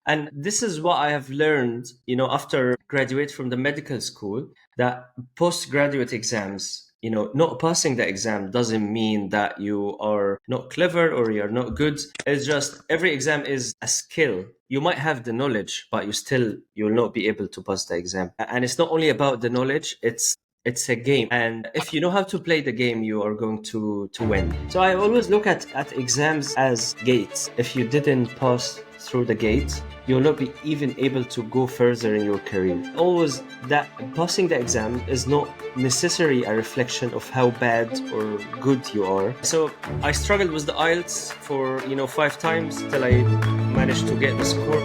And this is what I have learned, after graduate from the medical school, that postgraduate exams, not passing the exam doesn't mean that you are not clever or you're not good. It's just every exam is a skill. You might have the knowledge, but you'll not be able to pass the exam. And it's not only about the knowledge, it's a game, and if you know how to play the game, you are going to win. So I always look at exams as gates. If you didn't pass through the gate, you'll not be even able to go further in your career. Always, that passing the exam is not necessarily a reflection of how bad or good you are. So I struggled with the IELTS for 5 times till I managed to get the score.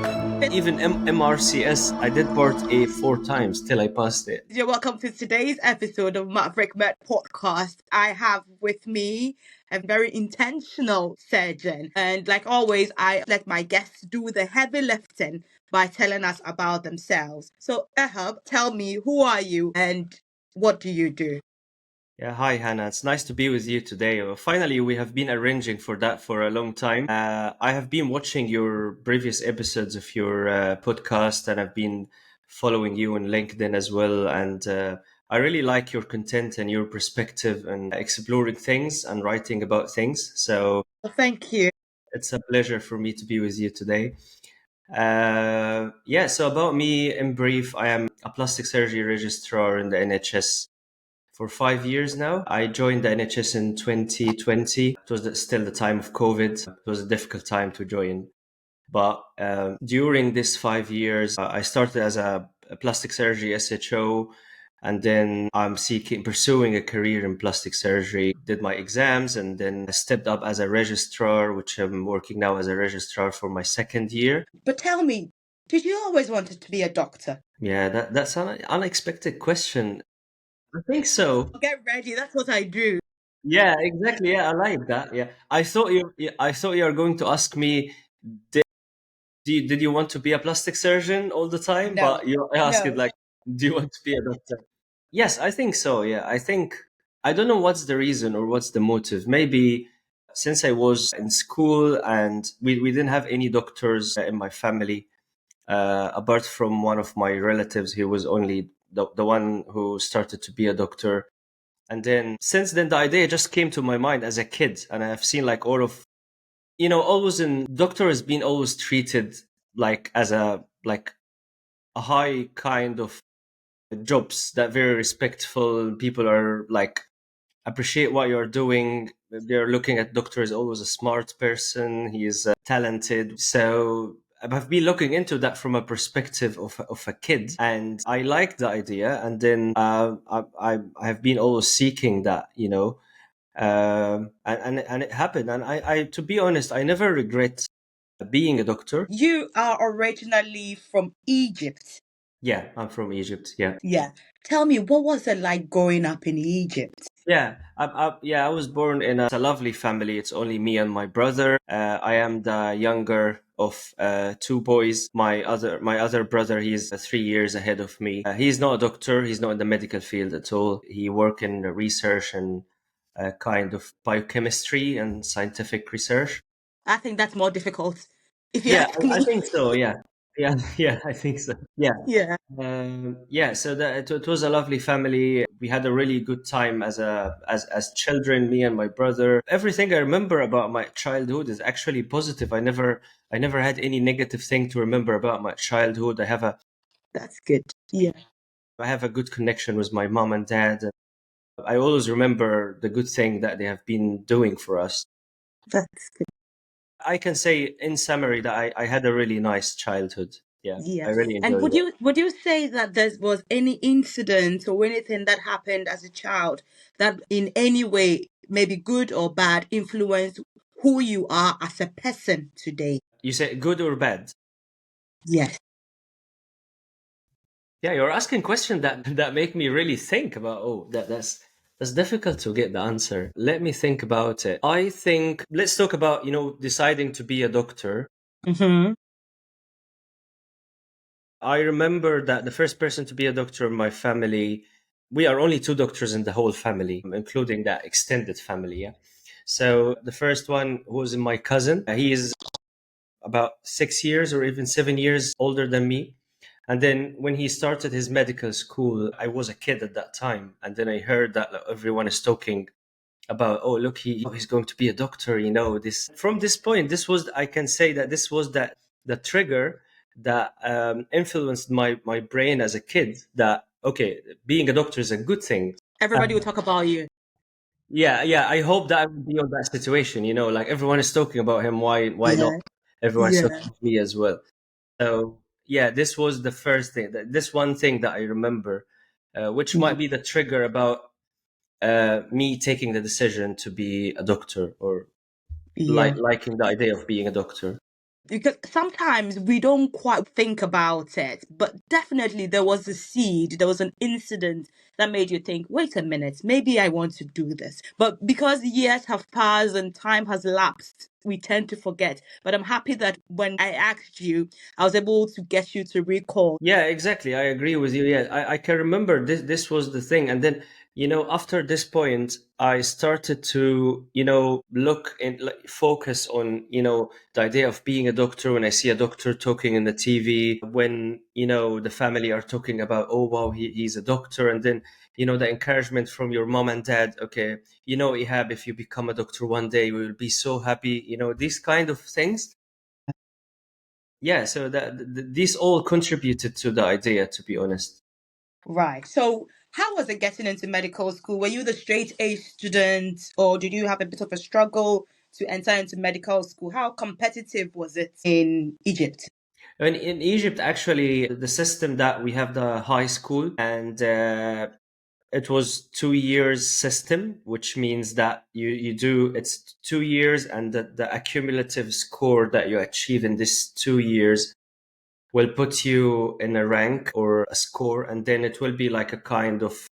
Even MRCS, I did part A 4 times till I passed it. You're welcome to today's episode of Maverick Met Podcast. I have with me a very intentional surgeon. And like always, I let my guests do the heavy lifting by telling us about themselves. So Ehab, tell me, who are you and what do you do? Yeah, hi Hannah. It's nice to be with you today. Finally, we have been arranging for that for a long time. I have been watching your previous episodes of your podcast, and I've been following you on LinkedIn as well. And I really like your content and your perspective and exploring things and writing about things. So Thank you. it's a pleasure for me to be with you today. So about me, in brief, I am a plastic surgery registrar in the NHS for 5 years now. I joined the NHS in 2020. It was still the time of COVID. It was a difficult time to join. But during this 5 years, I started as a plastic surgery SHO, and then I'm pursuing a career in plastic surgery. Did my exams and then stepped up as a registrar, which I'm working now as a registrar for my 2nd year. But tell me, did you always wanted to be a doctor? Yeah, that's an unexpected question. I think so. Get ready, that's what I do. Yeah, exactly. Yeah, I like that. Yeah, I thought you were going to ask me, did you want to be a plastic surgeon all the time? No, But you asked it no. like, do you want to be a doctor? Yes, I think so. Yeah, I don't know what's the reason or what's the motive. Maybe since I was in school and we didn't have any doctors in my family, apart from one of my relatives, he was only the one who started to be a doctor. And then since then, the idea just came to my mind as a kid, and I've seen like all of, always in doctor has been always treated like as a high kind of jobs that very respectful. People are like appreciate what you're doing. They're looking at doctor as always a smart person. He is talented. So I've been looking into that from a perspective of a kid, and I like the idea. And then I have been always seeking that, and it happened. And I, to be honest, I never regret being a doctor. You are originally from Egypt. Yeah, I'm from Egypt. Yeah. Yeah. Tell me, what was it like growing up in Egypt? Yeah, I was born in a lovely family. It's only me and my brother. I am the younger of two boys. My other brother, he's 3 years ahead of me. He's not a doctor. He's not in the medical field at all. He work in research and kind of biochemistry and scientific research. I think that's more difficult, if you Yeah, ask I me. think so. Yeah, yeah, yeah. I think so. Yeah. Yeah. So it was a lovely family. We had a really good time as children, me and my brother. Everything I remember about my childhood is actually positive. I never had any negative thing to remember about my childhood. That's good. Yeah. I have a good connection with my mom and dad. I always remember the good thing that they have been doing for us. That's good. I can say in summary that I had a really nice childhood. Yeah, Yeah. I really And enjoyed would it. you say that there was any incident or anything that happened as a child that in any way, maybe good or bad, influenced who you are as a person today? You say good or bad? Yes. Yeah, you're asking questions that make me really think about. Oh, that's difficult to get the answer. Let me think about it. I think let's talk about deciding to be a doctor. Mm-hmm. I remember that the first person to be a doctor in my family, we are only two doctors in the whole family, including that extended family. Yeah. So the first one was my cousin. He is about 6 years or even 7 years older than me. And then when he started his medical school, I was a kid at that time. And then I heard that like, everyone is talking about, oh, look, he's going to be a doctor. This from this point, this was, I can say that this was that the trigger that influenced my brain as a kid. That okay, being a doctor is a good thing. Everybody will talk about you. Yeah, yeah. I hope that I would be on that situation. Like everyone is talking about him. Why not? Yeah. Everyone's Yeah. talking about me as well. So yeah, this was the first thing. This one thing that I remember, which might be the trigger about me taking the decision to be a doctor or Yeah. liking the idea of being a doctor. Because sometimes we don't quite think about it, but definitely there was a seed, there was an incident that made you think, wait a minute, maybe I want to do this. But because years have passed and time has lapsed, we tend to forget. But I'm happy that when I asked you, I was able to get you to recall. Yeah, exactly. I agree with you. Yeah, I can remember this was the thing. And then, after this point, I started to, look and like, focus on, the idea of being a doctor. When I see a doctor talking in the TV, when, the family are talking about, oh, wow, he's a doctor. And then, the encouragement from your mom and dad. Okay, Ehab, if you become a doctor one day, we will be so happy. These kind of things. Yeah, so these all contributed to the idea, to be honest. Right. So, how was it getting into medical school? Were you the straight A student, or did you have a bit of a struggle to enter into medical school? How competitive was it in Egypt? And in Egypt, actually, the system that we have the high school, and it was 2 years system, which means that you do it's 2 years, and the accumulative score that you achieve in this 2 years will put you in a rank or a score, and then it will be like a kind of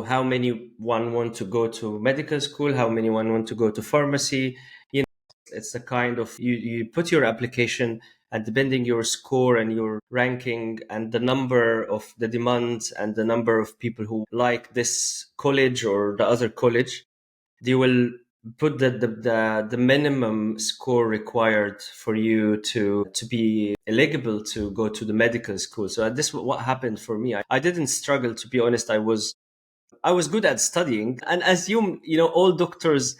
how many one want to go to medical school, how many one want to go to pharmacy. It's a kind of you put your application, and depending your score and your ranking and the number of the demands and the number of people who like this college or the other college, they will put the minimum score required for you to be eligible to go to the medical school. So this what happened for me. I didn't struggle, to be honest. I was good at studying, and assume all doctors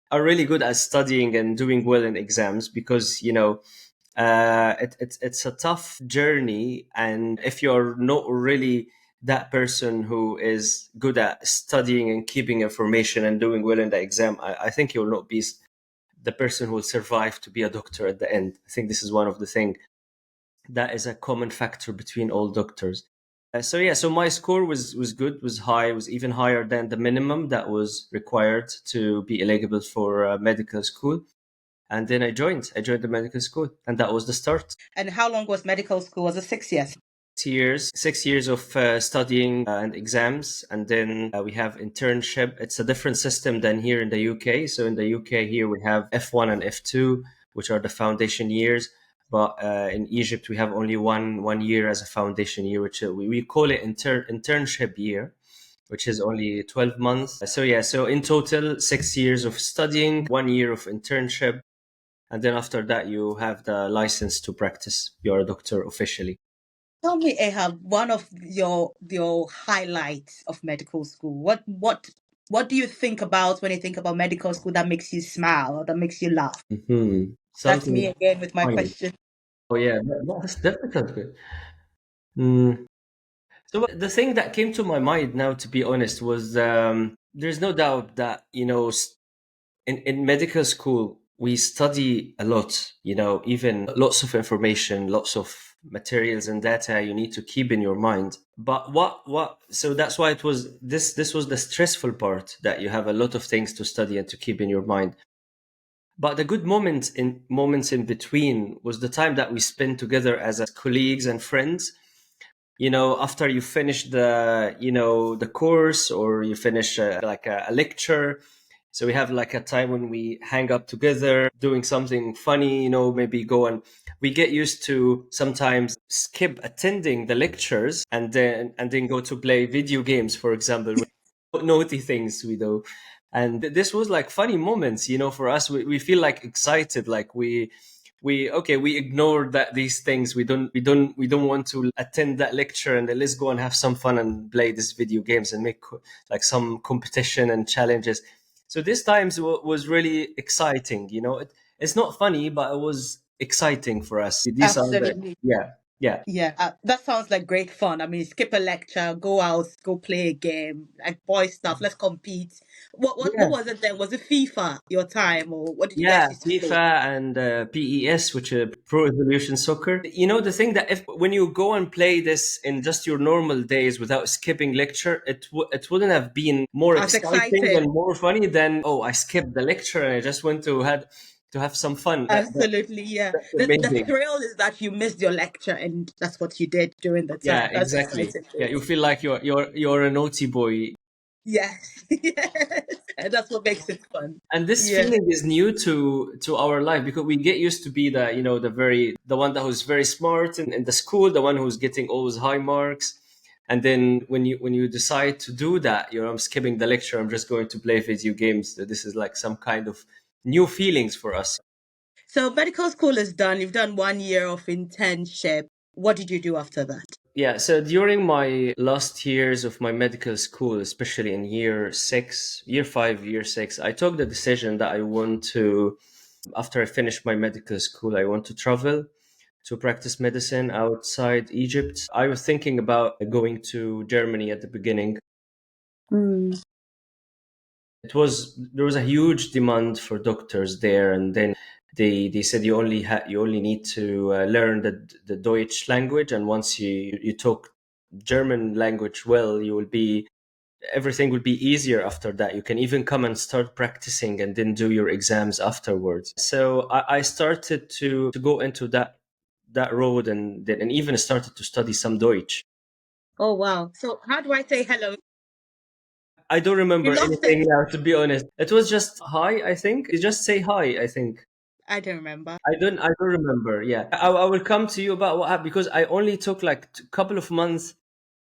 are really good at studying and doing well in exams, because it's a tough journey, and if you're not really that person who is good at studying and keeping information and doing well in the exam, I think you'll not be the person who will survive to be a doctor at the end. I think this is one of the things that is a common factor between all doctors. So yeah, so my score was good, was high, was even higher than the minimum that was required to be eligible for medical school. And then I joined the medical school, and that was the start. And how long was medical school? Was it 6 years? 6 years, 6 years of studying and exams, and then we have internship. It's a different system than here in the UK. So in the UK here we have F1 and F2, which are the foundation years. But in Egypt we have only one year as a foundation year, which we call it internship year, which is only 12 months. So yeah, so in total 6 years of studying, 1 year of internship, and then after that you have the license to practice. You're a doctor officially. Tell me, Ehab, one of your highlights of medical school. What do you think about when you think about medical school that makes you smile or that makes you laugh? That's me Something again with my funny. question. Oh yeah, that's difficult. Mm. So the thing that came to my mind now, to be honest, was there's no doubt that in medical school we study a lot. Even lots of information, lots of materials and data you need to keep in your mind. But what? So that's why it was this was the stressful part, that you have a lot of things to study and to keep in your mind. But the good moments in between was the time that we spent together as colleagues and friends. After you finish the course, or you finish like a lecture, so we have like a time when we hang up together doing something funny, maybe go and we get used to sometimes skip attending the lectures, and then go to play video games, for example. Naughty things we do. And this was like funny moments, for us. We feel like excited, like we ignore that these things. We don't want to attend that lecture, and then let's go and have some fun and play these video games and make like some competition and challenges. So this times was really exciting. It's not funny, but it was exciting for us. These are the Absolutely. yeah, yeah, Yeah, that sounds like great fun. I mean, skip a lecture, go out, go play a game, like boy stuff. Let's compete. What yeah. was it then? Was it FIFA your time, or what did you Yeah, guys used to play? FIFA and PES, which is Pro Evolution Soccer. The thing that if when you go and play this in just your normal days without skipping lecture, it wouldn't have been more I was exciting excited. and more funny than, oh, I skipped the lecture and I just went to have some fun. Absolutely, yeah. That's The amazing. thrill is that you missed your lecture and that's what you did during the Yeah, time. That's exactly. exciting for Yeah, you me. feel like you're a naughty boy. Yes, yes. And that's what makes it fun. And this Yeah. feeling is new to our life because we get used to be the one that was very smart in the school, the one who's getting always high marks. And then when you decide to do that, I'm skipping the lecture, I'm just going to play video games. So this is like some kind of new feelings for us. So medical school is done. You've done 1 year of internship. What did you do after that? Yeah, so during my last years of my medical school, especially in year 5, year 6, I took the decision that I want to, after I finish my medical school, I want to travel to practice medicine outside Egypt. I was thinking about going to Germany at the beginning. Mm. There was a huge demand for doctors there, and then they said you only need to learn the Deutsch language, and once you talk German language well, you will be everything will be easier after that. You can even come and start practicing and then do your exams afterwards. So I started to go into that road, and even started to study some Deutsch. Oh wow. So how do I say hello? I don't You remember lost anything it. now, to be honest. It was just hi, I think. You just say hi, I think. I don't remember. I don't remember. Yeah. I will come to you about what happened because I only took like a couple of months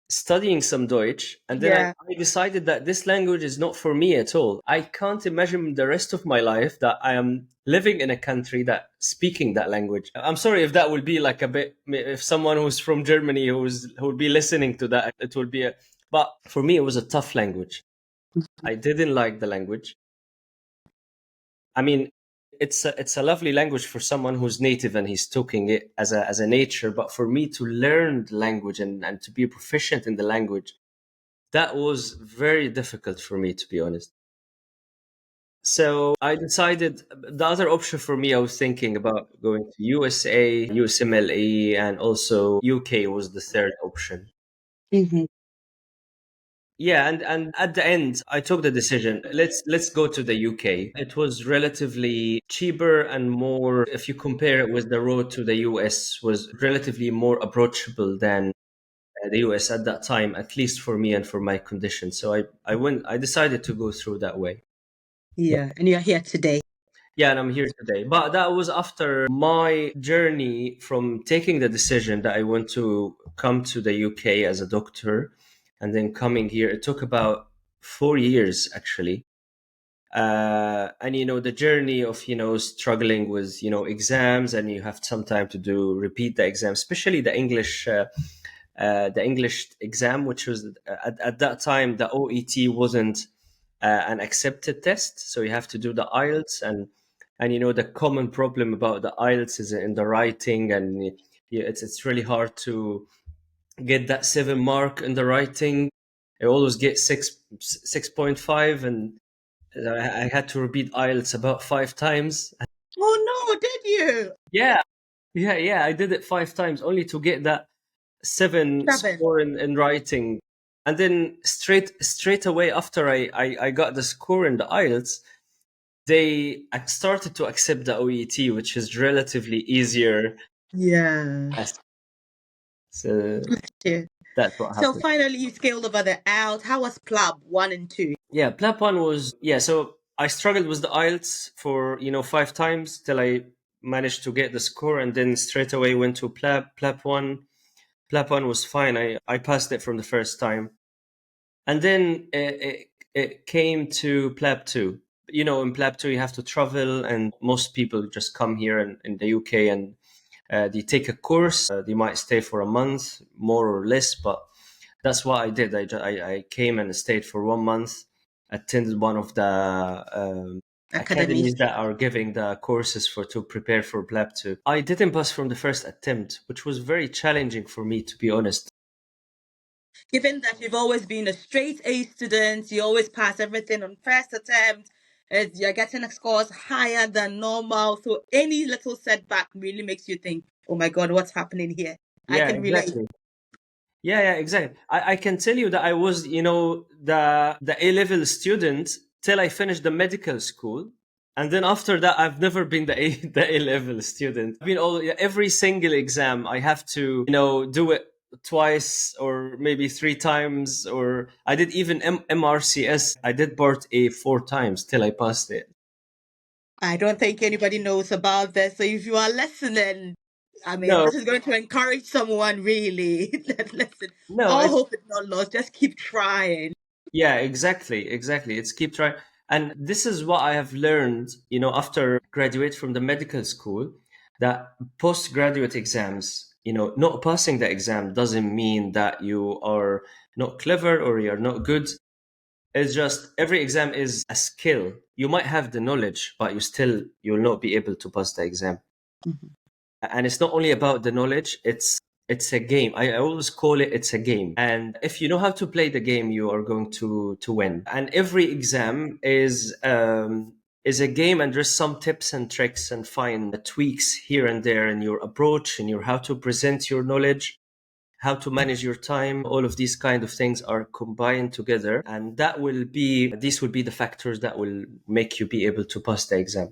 studying some Deutsch, and then Yeah. I decided that this language is not for me at all. I can't imagine the rest of my life that I am living in a country that speaking that language. I'm sorry if that will be like a bit, if someone who's from Germany who will be listening to that, it will be but for me it was a tough language. I didn't like the language. I mean, it's a lovely language for someone who's native and he's talking it as a nature, but for me to learn the language and to be proficient in the language, that was very difficult for me, to be honest. So I decided the other option for me, I was thinking about going to USA, USMLE, and also UK was the third option. Hmm. Yeah, and at the end, I took the decision. Let's go to the UK. It was relatively cheaper and more. If you compare it with the road to the US, was relatively more approachable than the US at that time, at least for me and for my condition. So I decided to go through that way. Yeah. And you're here today. Yeah, and I'm here today. But that was after my journey from taking the decision that I want to come to the UK as a doctor and then coming here. It took about 4 years actually. And the journey of struggling with exams, and you have some time to do repeat the exam, especially the English exam, which was at that time the OET wasn't an accepted test, so you have to do the IELTS, and the common problem about the IELTS is in the writing, and it's really hard to get that 7 mark in the writing. I always get 6.5, and I had to repeat IELTS about 5 times. Oh no, did you? Yeah, yeah. I did it 5 times only to get that 7 Seven. score in writing, and then straight away after I got the score in the IELTS, they started to accept the OET, which is relatively easier. Yeah. Yes. So Yeah. that's what So happened. finally you scaled over the out. How was Plub 1 and 2? Yeah, Plap one was yeah. So I struggled with the IELTS for 5 times till I managed to get the score, and then straight away went to Plap one. Plap one was fine. I passed it from the first time, and then it came to Plap two. In Plab 2 you have to travel, and most people just come here in the UK, and they take a course. They might stay for a month, more or less, but that's what I did. I came and stayed for 1 month, attended one of the Academies. academies that are giving the courses for to prepare for Plab 2. I didn't pass from the first attempt, which was very challenging for me, to be honest. Given that you've always been a straight A student, you always pass everything on first attempt, you're getting scores higher than normal. So any little setback really makes you think, oh my God, what's happening here? I Yeah, can relate. exactly. Yeah, exactly. I can tell you that I was, the A-level student till I finished the medical school. And then after that, I've never been the A the A-level student. I've been every single exam I have to, do it twice or maybe three times. Or I did even MRCS. I did part A 4 times till I passed it. I don't think anybody knows about this. So if you are listening, I mean, No, this is going to encourage someone really. Listen, no, all it's hope is not lost. Just keep trying. Yeah, exactly. It's keep trying. And this is what I have learned, after graduate from the medical school, that postgraduate exams, not passing the exam doesn't mean that you are not clever or you're not good. It's just every exam is a skill. You might have the knowledge, but you'll not be able to pass the exam. Mhm. And it's not only about the knowledge, it's a game. I always call it's a game, and if you know how to play the game, you are going to win. And every exam is a game, and there's some tips and tricks and fine tweaks here and there in your approach, in your how to present your knowledge, how to manage your time. All of these kind of things are combined together, and these will be the factors that will make you be able to pass the exam.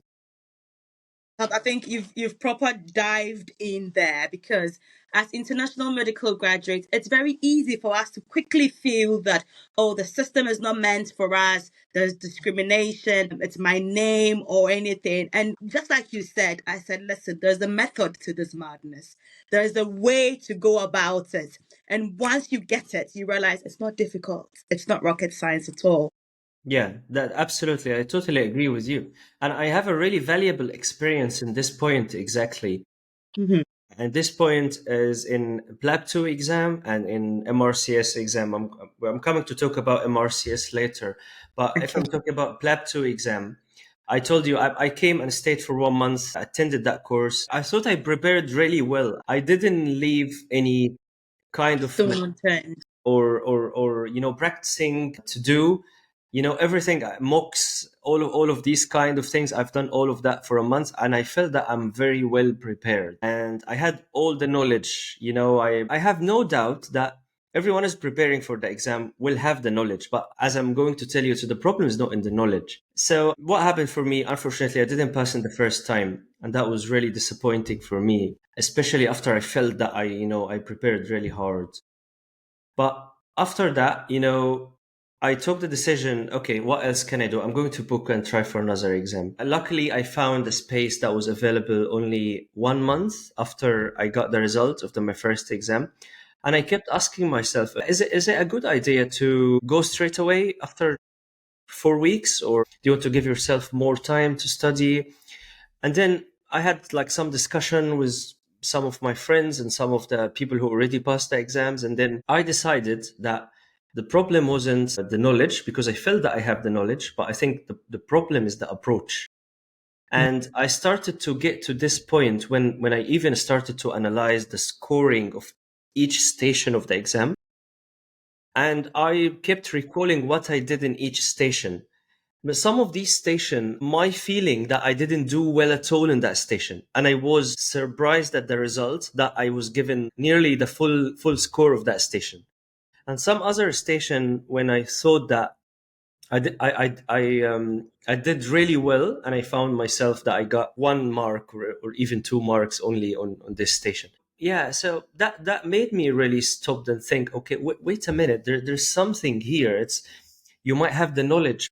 I think you've proper dived in there because as international medical graduates, it's very easy for us to quickly feel that, oh, the system is not meant for us. There's discrimination. It's my name or anything. And just like you said, I said, listen, there's a method to this madness. There's a way to go about it. And once you get it, you realize it's not difficult. It's not rocket science at all. Yeah, that absolutely. I totally agree with you. And I have a really valuable experience in this point exactly. Mhm. And this point is in PLAB 2 exam and in MRCS exam. I'm coming to talk about MRCS later. But if I'm talking about PLAB 2 exam, I told you I came and stayed for 1 month, attended that course. I thought I prepared really well. I didn't leave any kind of Stone unturned. or practicing to do everything, mocks, all of these kind of things. I've done all of that for a month, and I felt that I'm very well prepared and I had all the knowledge. I have no doubt that everyone is preparing for the exam will have the knowledge, but as I'm going to tell you, so the problem is not in the knowledge. So what happened for me, unfortunately, I didn't pass in the first time, and that was really disappointing for me, especially after I felt that I prepared really hard. But after that, I took the decision, okay, what else can I do? I'm going to book and try for another exam. And luckily, I found a space that was available only 1 month after I got the result of my first exam. And I kept asking myself, is it a good idea to go straight away after 4 weeks, or do you want to give yourself more time to study? And then I had like some discussion with some of my friends and some of the people who already passed the exams. And then I decided that the problem wasn't the knowledge, because I felt that I have the knowledge, but I think the problem is the approach. And I started to get to this point when I even started to analyze the scoring of each station of the exam. And I kept recalling what I did in each station. But some of these station, my feeling that I didn't do well at all in that station, and I was surprised at the result that I was given nearly the full score of that station. And some other station, when I thought that I did really well, and I found myself that I got 1 mark or even 2 marks only on this station. Yeah, so that made me really stop and think. Okay, wait a minute. There's something here. It's You might have the knowledge,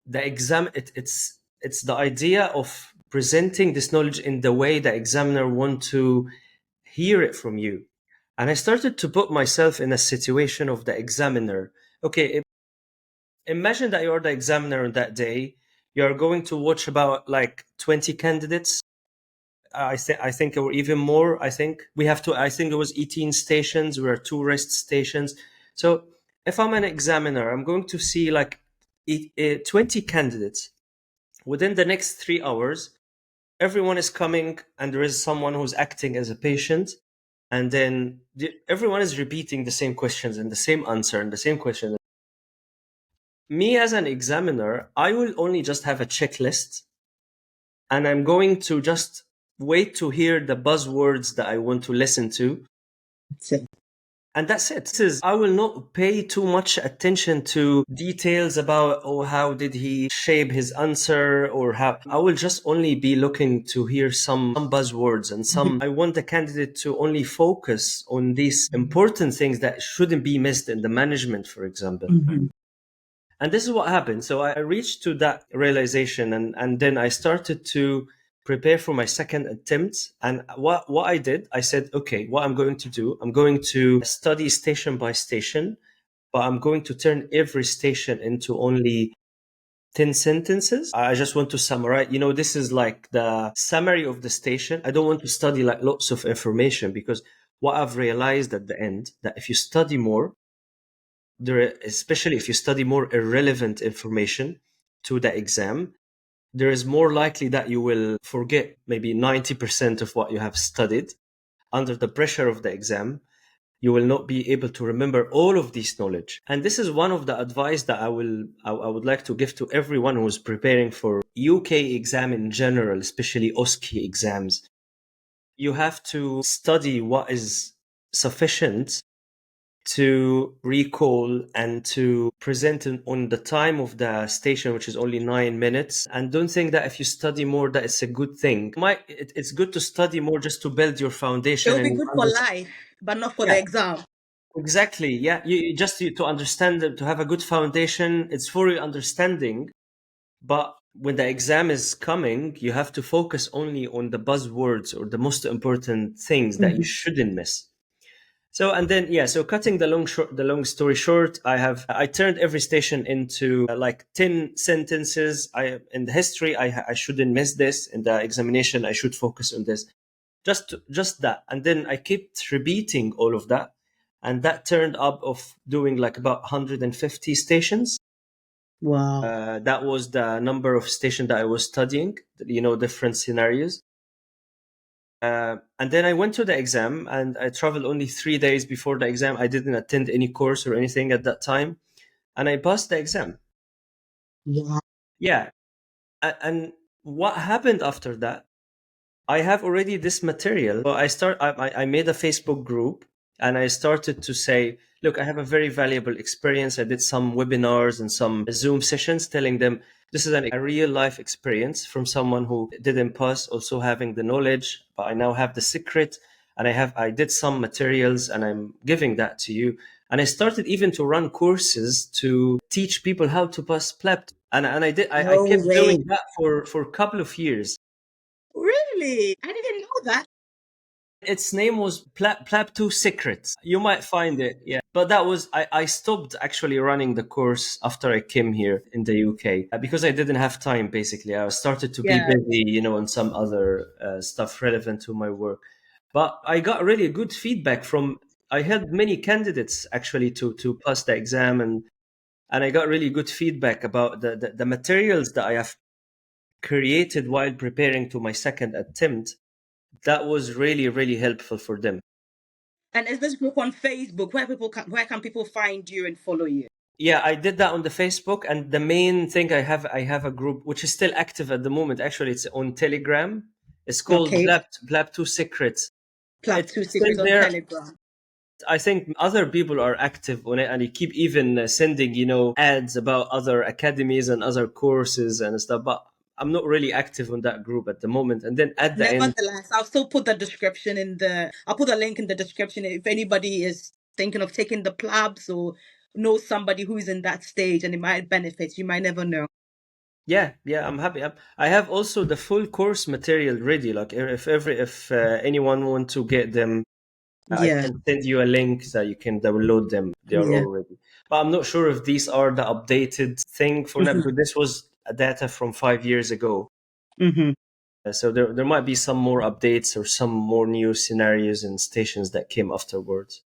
the exam it's the idea of presenting this knowledge in the way the examiner want to hear it from you. And I started to put myself in a situation of the examiner. Okay, imagine that you're the examiner on that day. You're going to watch about like 20 candidates. I think or even more. I think we have to. I think it was 18 stations. We are two rest stations. So if I'm an examiner, I'm going to see like 20 candidates within the next 3 hours. Everyone is coming, and there is someone who's acting as a patient, and then everyone is repeating the same questions and the same answer and the same question. Me as an examiner, I will only just have a checklist, and I'm going to just wait to hear the buzzwords that I want to listen to. So, And that's it. I will not pay too much attention to details about, oh, how did he shape his answer, or how. I will just only be looking to hear some buzzwords and some. I want the candidate to only focus on these important things that shouldn't be missed in the management, for example. mhm. And this is what happened. So I reached to that realization, and then I started to prepare for my second attempt. And what I did, I said, okay, what I'm going to do, I'm going to study station by station, but I'm going to turn every station into only 10 sentences. I just want to summarize. This is like the summary of the station. I don't want to study like lots of information, because what I've realized at the end, that if you study more, especially if you study more irrelevant information to the exam, there is more likely that you will forget maybe 90% of what you have studied under the pressure of the exam. You will not be able to remember all of this knowledge. And this is one of the advice that I would like to give to everyone who is preparing for UK exam in general, especially OSCE exams. You have to study what is sufficient to recall and to present on the time of the station, which is only 9 minutes. And don't think that if you study more, that it's a good thing. It's good to study more just to build your It foundation will be and good for understand. life, but not for Yeah, the exam. exactly. Yeah, to understand them, to have a good foundation. It's for your understanding. But when the exam is coming, you have to focus only on the buzzwords or the most important things that you Mhm. shouldn't miss. So and then yeah, so cutting the long story short, I turned every station into like 10 sentences. I in the history I shouldn't miss this. In the examination I should focus on this. Just that, and then I kept repeating all of that, and that turned up of doing like about 150 stations. Wow. That was the number of stations that I was studying. Different scenarios. And then I went to the exam, and I traveled only 3 days before the exam. I didn't attend any course or anything at that time, and I passed the exam. Wow. Yeah. And what happened after that? I have already this material. So I made a Facebook group, and I started to say, look, I have a very valuable experience. I did some webinars and some Zoom sessions telling them this is a real life experience from someone who didn't pass, also having the knowledge, but I now have the secret, and I did some materials, and I'm giving that to you. And I started even to run courses to teach people how to pass PLEP. And I No kept way. doing that for a couple of years. Really? I didn't know that. Its name was Plap 2 Secrets. You might find it, yeah. But I stopped actually running the course after I came here in the UK because I didn't have time, basically. I started to be Yeah. busy, on some other stuff relevant to my work. But I got really good feedback I had many candidates actually to pass the exam, and I got really good feedback about the materials that I have created while preparing to my second attempt. That was really, really helpful for them. And is this group on Facebook where can people find you and follow you? Yeah, I did that on the Facebook, and the main thing I have a group which is still active at the moment. Actually, it's on Telegram. It's called Okay. Blab Two Secrets. Plap It's two still secrets on there. Telegram. I think other people are active on it, and they keep even sending ads about other academies and other courses and stuff. But I'm not really active on that group at the moment. And then at the end, Nevertheless, I'll still put the description I'll put a link in the description if anybody is thinking of taking the plabs or knows somebody who's in that stage and it might benefit. You might never know. yeah, I'm happy. I have also the full course material ready. Like if anyone want to get them, I Yeah. can send you a link so you can download them. They are Yeah. all ready. But I'm not sure if these are the updated thing for now, Mhm. because this was data from 5 years ago. Hmm. So there might be some more updates or some more new scenarios and stations that came afterwards.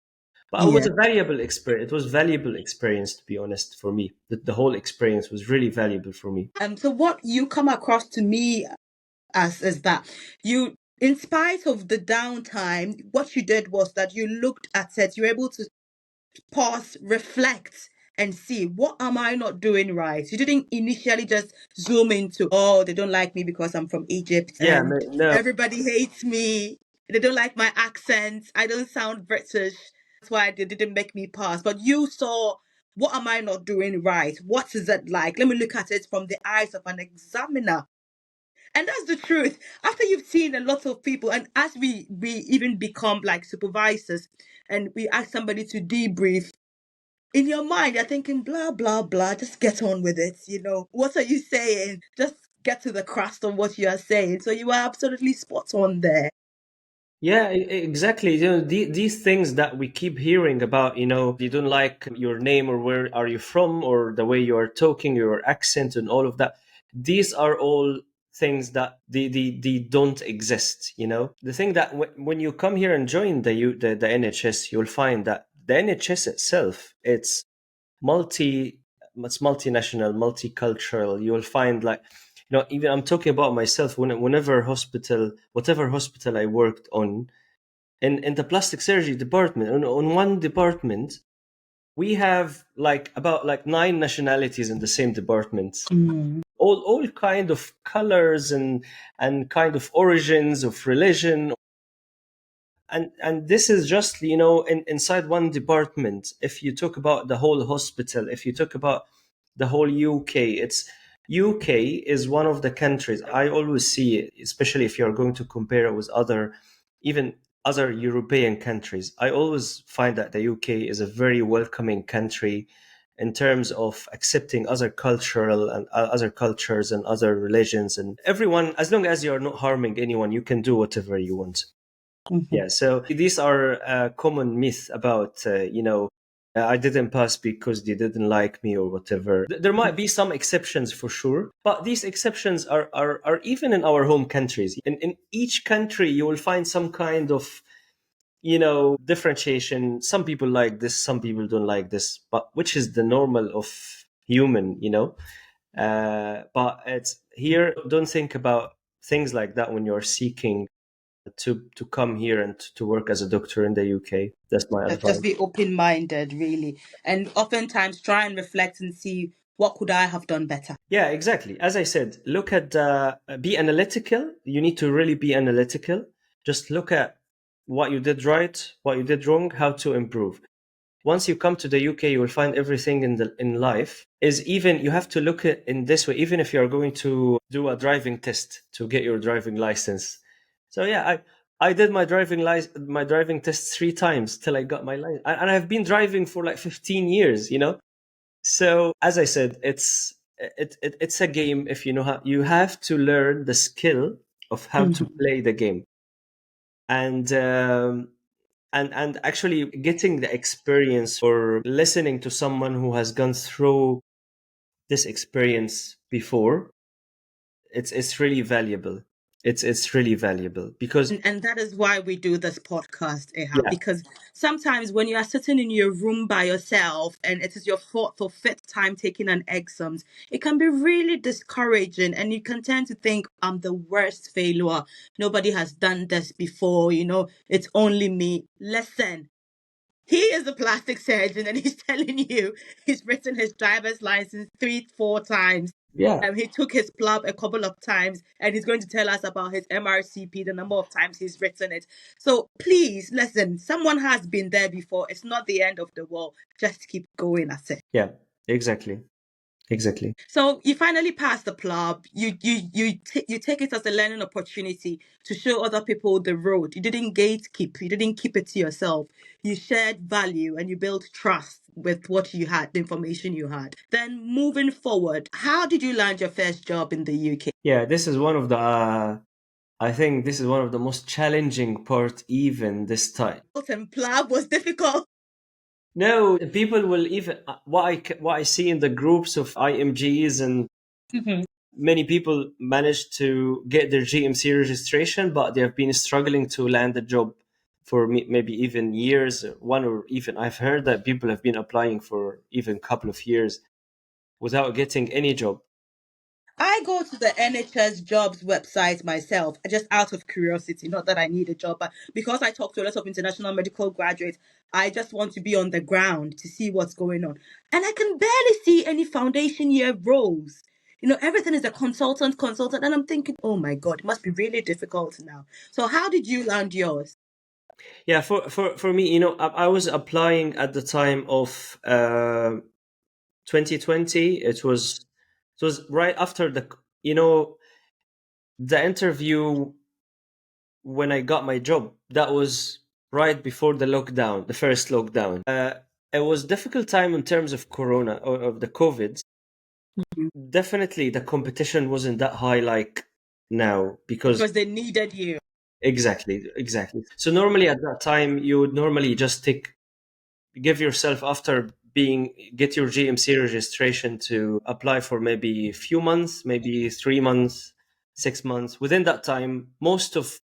But it was Yeah. a valuable experience. It was valuable experience, to be honest, for me. The whole experience was really valuable for me. So what you come across to me as is that you, in spite of the downtime, what you did was that you looked at it, you're able to pause, reflect, and see what am I not doing right. You didn't initially just zoom into, oh, they don't like me because I'm from Egypt Yeah, and no. everybody hates me. They don't like my accent. I don't sound British. That's why they didn't make me pass. But you saw, what am I not doing right? What is it like? Let me look at it from the eyes of an examiner. And that's the truth. After you've seen a lot of people, and as we even become like supervisors, and we ask somebody to debrief, in your mind you're thinking blah blah blah. Just get on with it. What are you saying? Just get to the crust of what you are saying. So you are absolutely spot on there. Yeah, exactly. These things that we keep hearing about, you don't like your name or where are you from or the way you are talking, your accent and all of that. These are all things that they don't exist, The thing that when you come here and join the NHS, you'll find that the NHS itself, it's multinational, multicultural. You will find like, even I'm talking about myself. Whatever hospital I worked on, in the plastic surgery department, on one department, we have like about like 9 nationalities in the same department. Mm. All kind of colors and kind of origins of religion, and this is just inside one department. If you talk about the whole hospital, if you talk about the whole UK is one of the countries I always see it, especially if you're going to compare it with even other European countries. I always find that the UK is a very welcoming country in terms of accepting other cultures and other religions, and everyone, as long as you're not harming anyone, you can do whatever you want. Mhm. Yeah, so these are common myths about, I didn't pass because they didn't like me or whatever. There might be some exceptions for sure, but these exceptions are even in our home countries. In each country, you will find some kind of, differentiation. Some people like this, some people don't like this, but which is the normal of human. But it's here, don't think about things like that when you're seeking to come here and to work as a doctor in the UK. That's my Just advice. be open-minded, really, and oftentimes try and reflect and see what could I have done better. Yeah, exactly. As I said, look at be analytical. You need to really be analytical. Just look at what you did right, what you did wrong, how to improve. Once you come to the UK, you will find everything in life is, even you have to look at in this way. Even if you are going to do a driving test to get your driving license, so yeah, I did my driving test 3 times till I got my license, and I've been driving for like 15 years. So as I said, it's a game. If you know how, you have to learn the skill of how to Mhm. play the game, and and actually getting the experience or listening to someone who has gone through this experience before, it's really valuable. It's really valuable because And that is why we do this podcast, Ehab, yeah, because sometimes when you are sitting in your room by yourself and it is your fourth or fifth time taking an exams, it can be really discouraging and you can tend to think, I'm the worst failure. Nobody has done this before, it's only me. Listen, he is a plastic surgeon and he's telling you he's written his driver's license 3, 4 times. yeah, He took his plug a couple of times and he's going to tell us about his MRCP, the number of times he's written it. So please listen, someone has been there before. It's not the end of the world. Just keep going at it. yeah, exactly, exactly. So you finally pass the plug. You take it as a learning opportunity to show other people the road. You didn't gatekeep. You didn't keep it to yourself. You shared value and you built trust with what you had, the information you had. Then moving forward, how did you land your first job in the UK? Yeah, this is one of the I think this is one of the most challenging part even this time. And plug was difficult. No, people will even what I see in the groups of IMGs and Mhm. Many people manage to get their GMC registration, but they have been struggling to land a job for maybe even years. One, or even I've heard that people have been applying for even a couple of years without getting any job. I go to the NHS jobs website myself, just out of curiosity. Not that I need a job, but because I talk to a lot of international medical graduates, I just want to be on the ground to see what's going on. And I can barely see any foundation year roles. Everything is a consultant. And I'm thinking, oh my God, it must be really difficult now. So, how did you land yours? Yeah, for me, I was applying at the time of 2020. It was right after the interview when I got my job. That was right before the lockdown, the first lockdown. It was difficult time in terms of Corona or of the COVID. Definitely, the competition wasn't that high like now because Because they needed you. exactly. So normally at that time, you would normally just give yourself after being get your GMC registration to apply for maybe a few months, maybe 3 months, 6 months. Within that time, most of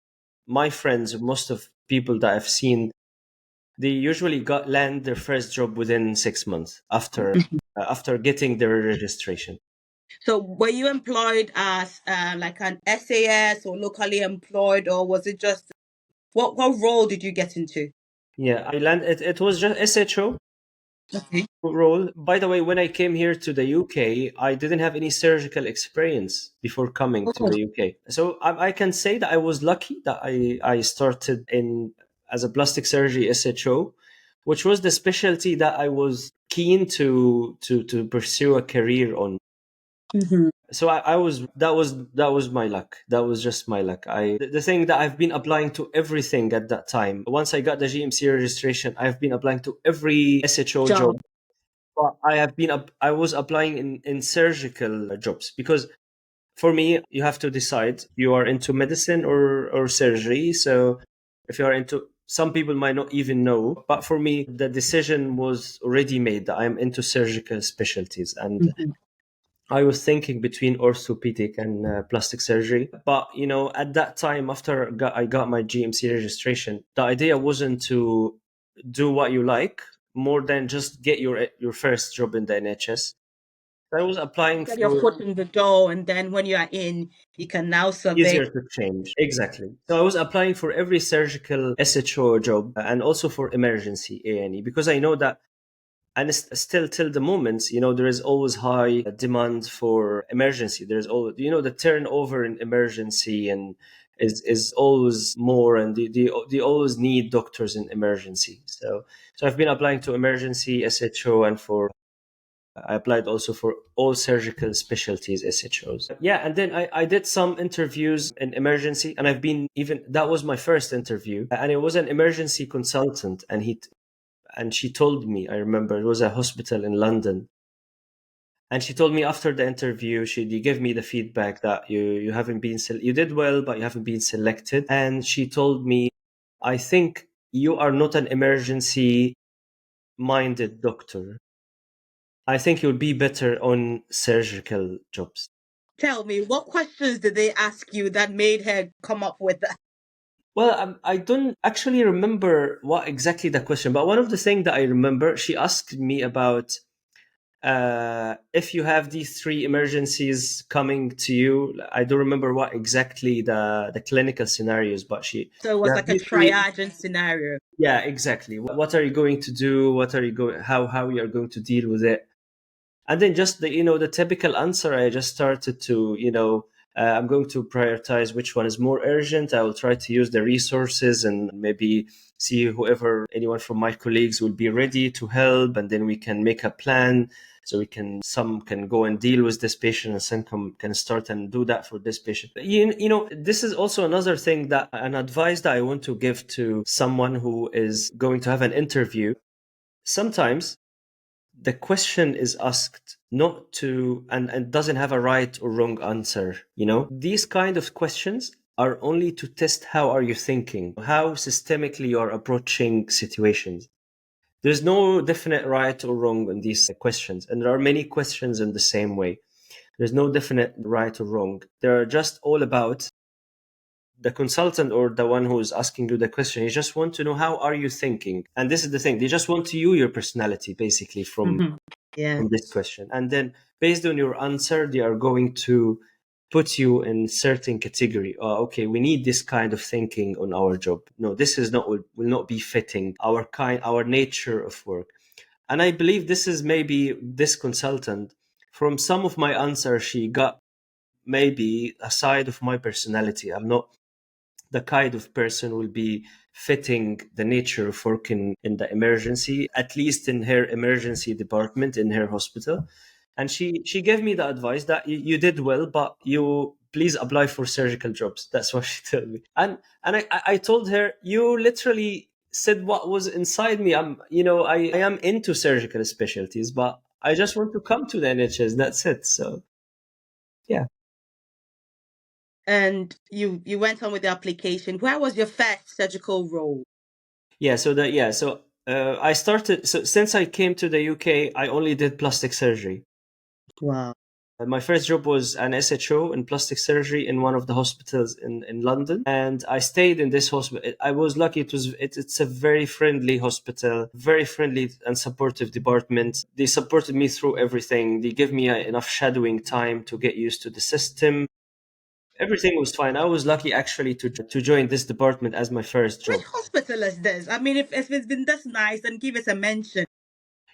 my friends, most of people that I've seen, they usually got land their first job within 6 months after getting their registration. So, were you employed as like an SAS or locally employed, or was it just what role did you get into? Yeah, I land it was just SHO Okay. role. By the way, when I came here to the UK, I didn't have any surgical experience before coming to Oh. the UK. So I can say that I was lucky that I started in as a plastic surgery SHO, which was the specialty that I was keen to pursue a career on. Mhm. So I was that was my luck. That was just my luck. The thing that I've been applying to everything at that time. Once I got the GMC registration, I've been applying to every SHO Job. job. But I was applying in surgical jobs because for me you have to decide you are into medicine or surgery. So if you are into, some people might not even know, but for me the decision was already made that I'm into surgical specialties, and Mhm. I was thinking between orthopedic and plastic surgery. But at that time, after I got my GMC registration, the idea wasn't to do what you like more than just get your first job in the NHS. I was applying Get your for foot in the door, and then when you are in, you can now survey. easier to change. Exactly. So I was applying for every surgical SHO job and also for emergency A&E because I know that, and still till the moment, there is always high demand for emergency. There's always, the turnover in emergency and is always more, and they always need doctors in emergency. So I've been applying to emergency SHO, and for I applied also for all surgical specialties SHOs. Yeah, and then I did some interviews in emergency, and I've been even that was my first interview, and it was an emergency consultant, and she told me, I remember it was a hospital in London, and she told me after the interview, she gave me the feedback that you haven't been you did well, but you haven't been selected, and she told me, I think you are not an emergency minded doctor. I think you'll be better on surgical jobs. Tell me, what questions did they ask you that made her come up with that? Well, I don't actually remember what exactly the question, but one of the things that I remember, she asked me about if you have these three emergencies coming to you. I don't remember what exactly the clinical scenarios, but So it you was have like a these three. triage scenario. Yeah, exactly. What are you going to do? What are you going? How you are going to deal with it? And then just the typical answer, I just started to I'm going to prioritize which one is more urgent. I will try to use the resources and maybe see whoever anyone from my colleagues will be ready to help, and then we can make a plan. So some can go and deal with this patient, and some can start and do that for this patient. This is also another thing, that an advice that I want to give to someone who is going to have an interview. Sometimes the question is asked not to, and doesn't have a right or wrong answer. These kind of questions are only to test how are you thinking, how systemically you are approaching situations. There's no definite right or wrong in these questions, and there are many questions in the same way. There's no definite right or wrong. They're just all about the consultant or the one who is asking you the question. They just want to know how are you thinking, and this is the thing. They just want to know your personality basically Hmm. Yeah. from this question, and then based on your answer, they are going to put you in certain category. Okay, we need this kind of thinking on our job. No, this is not will not be fitting our nature of work. And I believe this is maybe this consultant from some of my answers she got maybe a side of my personality. I'm not the kind of person will be fitting the nature of working in the emergency, at least in her emergency department in her hospital. And she gave me the advice that you did well, but you please apply for surgical jobs. That's what she told me. And I told her, you literally said what was inside me. I am into surgical specialties, but I just want to come to the NHS. That's it. So yeah. And you went on with the application. Where was your first surgical role? I started. So since I came to the UK, I only did plastic surgery. Wow. My first job was an SHO in plastic surgery in one of the hospitals in London, and I stayed in this hospital. I was lucky; it's a very friendly hospital, very friendly and supportive department. They supported me through everything. They gave me enough shadowing time to get used to the system. Everything was fine. I was lucky actually to join this department as my first Which job. hospital is this? I mean, if it's been this nice, then give us a mention.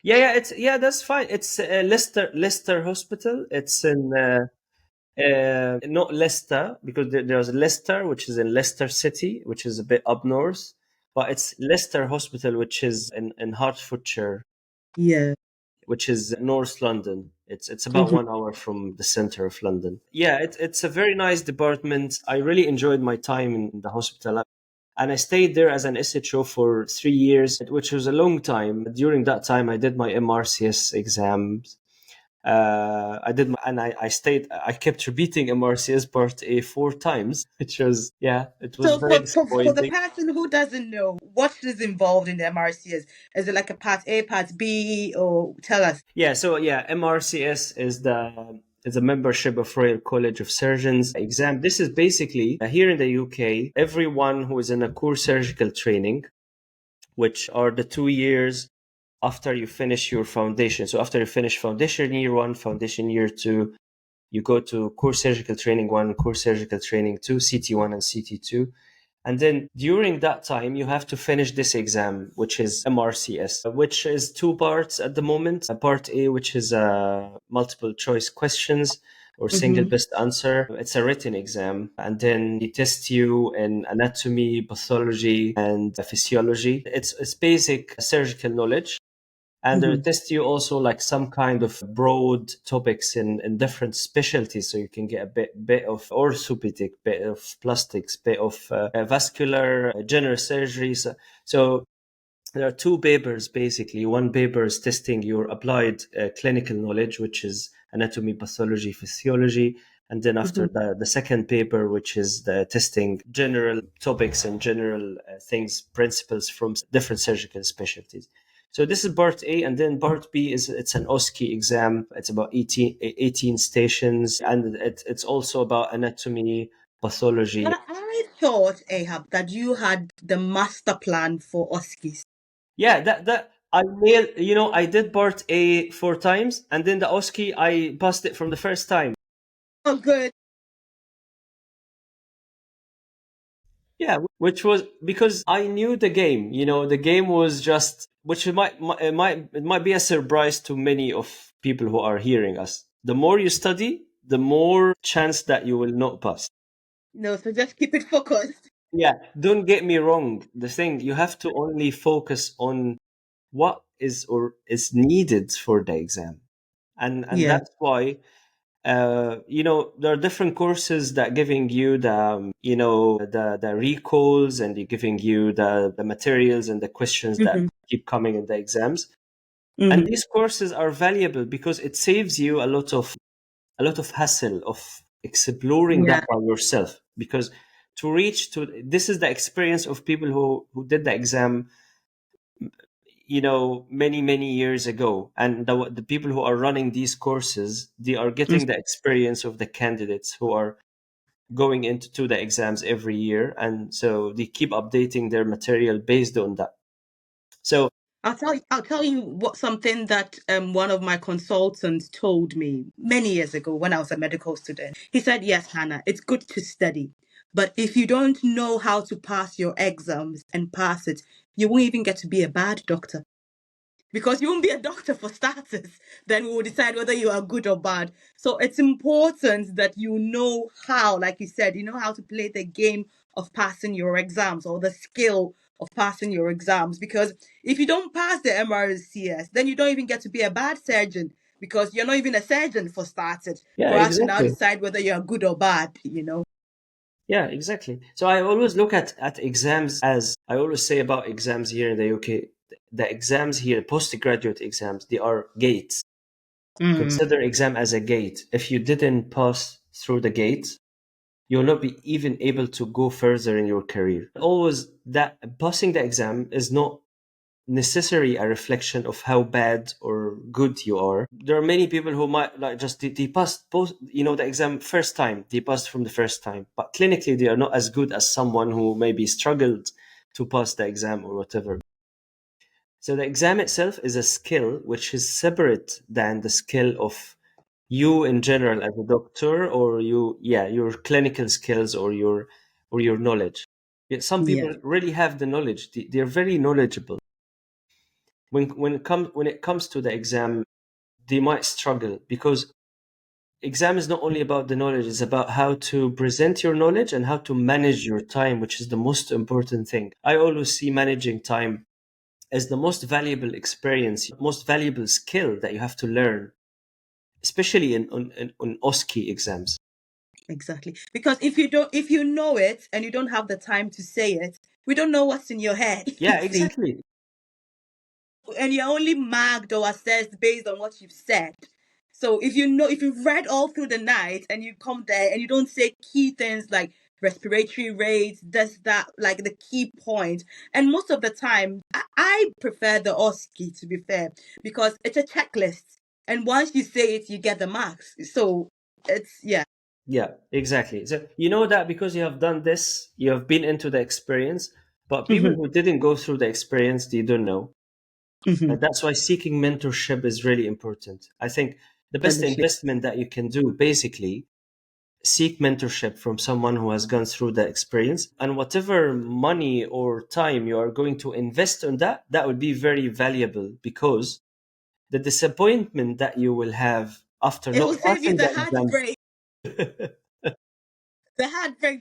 That's fine. It's Leicester Hospital. It's in not Leicester because there's Leicester, which is in Leicester City, which is a bit up north, but it's Leicester Hospital, which is in Hertfordshire, Yeah. which is North London. It's about Hmm. 1 hour from the center of London. Yeah, it's a very nice department. I really enjoyed my time in the hospital. And I stayed there as an SHO for 3 years, which was a long time. During that time, I did my MRCS exams. I stayed. I kept repeating MRCS Part A 4 times, which was it was So very for the disappointing. person who doesn't know, what is involved in the MRCs? Is it like a part A, part B, or tell us? MRCS is a membership of Royal College of Surgeons exam. This is basically here in the UK, everyone who is in a core surgical training, which are the 2 years after you finish your foundation. So after you finish foundation year one, foundation year two, you go to core surgical training one, core surgical training two, CT1 and CT2. And then during that time, you have to finish this exam, which is MRCS, which is two parts at the moment. A part A, which is multiple choice questions or single Hmm. best answer. It's a written exam. And then they test you in anatomy, pathology, and physiology. It's basic surgical knowledge. And they Hmm. test you also like some kind of broad topics in different specialties, so you can get a bit of orthopedic, bit of plastics, bit of vascular, general surgery. So there are two papers basically. One paper is testing your applied clinical knowledge, which is anatomy, pathology, physiology. And then after Hmm. the second paper, which is the testing general topics and general things, principles from different surgical specialties. So this is part A, and then part B is it's an OSCE exam. It's about 18 stations, and it's also about anatomy, pathology. But I thought, Ahab, that you had the master plan for Oskis. Yeah, that I nailed. I did part A 4 times, and then the OSCE I passed it from the first time. Oh, good. Yeah, which was because I knew the game. The game was just, which it might be a surprise to many of people who are hearing us. The more you study, the more chance that you will not pass. No, so just keep it focused. Yeah, don't get me wrong. The thing you have to only focus on what is or is needed for the exam, and Yeah. that's why there are different courses that giving you the recalls, and they're giving you the materials and the questions that Hmm. keep coming in the exams. And Hmm. these courses are valuable because it saves you a lot of hassle of exploring that Yeah. by yourself. Because this is the experience of people who did the exam. many years ago, and the people who are running these courses, they are Mm. getting the experience of the candidates who are going into the exams every year, and so they keep updating their material based on that. So I'll tell you what something that one of my consultants told me many years ago when I was a medical student. He said, "Yes, Hannah, it's good to study, but if you don't know how to pass your exams and pass it, you won't even get to be a bad doctor." Because you won't be a doctor for starters. Then we will decide whether you are good or bad. So it's important that you know how, like you said, you know how to play the game of passing your exams, or the skill of passing your exams. Because if you don't pass the MRCS, then you don't even get to be a bad surgeon, because you're not even a surgeon for starters, yeah, for us to now exactly. decide whether you're good or bad. Yeah, exactly. So I always look at exams as I always say about exams here in the UK. The exams here, postgraduate exams, they are gates. Mm, Consider exam as a gate. If you didn't pass through the gate, you'll not be even able to go further in your career. Always that passing the exam is not necessarily a reflection of how bad or good you are. There are many people who might like just they passed post the exam first time, they passed from the first time, but clinically they are not as good as someone who maybe struggled to pass the exam or whatever. So the exam itself is a skill which is separate than the skill of you in general as a doctor, or your clinical skills, or your knowledge. Yeah, some yeah, people really have the knowledge. They're very knowledgeable. When it comes to the exam, they might struggle because exam is not only about the knowledge, it's about how to present your knowledge and how to manage your time, which is the most important thing. I always see managing time as the most valuable experience, most valuable skill that you have to learn, especially on OSCE exams. exactly. Because if you know it and you don't have the time to say it, we don't know what's in your head. Yeah, See, exactly. and you're only marked or assessed based on what you've said. So if you've read all through the night and you come there and you don't say key things like respiratory rates, this, that, like the key point. And most of the time, I prefer the OSCE, to be fair, because it's a checklist. And once you say it, you get the marks. So it's, yeah. Yeah, exactly. So you know that because you have done this, you have been into the experience. But people Hmm. who didn't go through the experience, they don't know. Hmm. And that's why seeking mentorship is really important. I think the Let best me see. investment that you can do, basically, seek mentorship from someone who has gone through the experience. And whatever money or time you are going to invest on that, that would be very valuable, because the disappointment that you will have after It not will save you passing the the exam. heartbreak,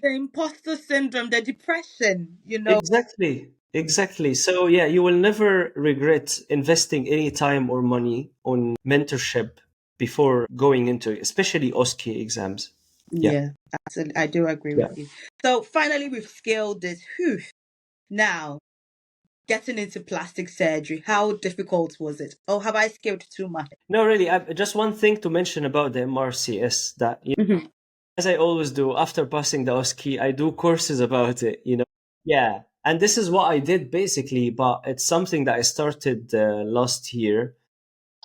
the imposter syndrome, the depression. Exactly. Exactly. So yeah, you will never regret investing any time or money on mentorship before going into it, especially OSCE exams. Yeah. Yeah, absolutely. I do agree Yeah. with you. So finally, we've scaled this. Whew. Now, getting into plastic surgery, how difficult was it? Oh, have I scaled too much? No, really, just one thing to mention about the MRCS, that Hmm. as I always do after passing the OSCE, I do courses about it. Yeah. And this is what I did basically, but it's something that I started last year.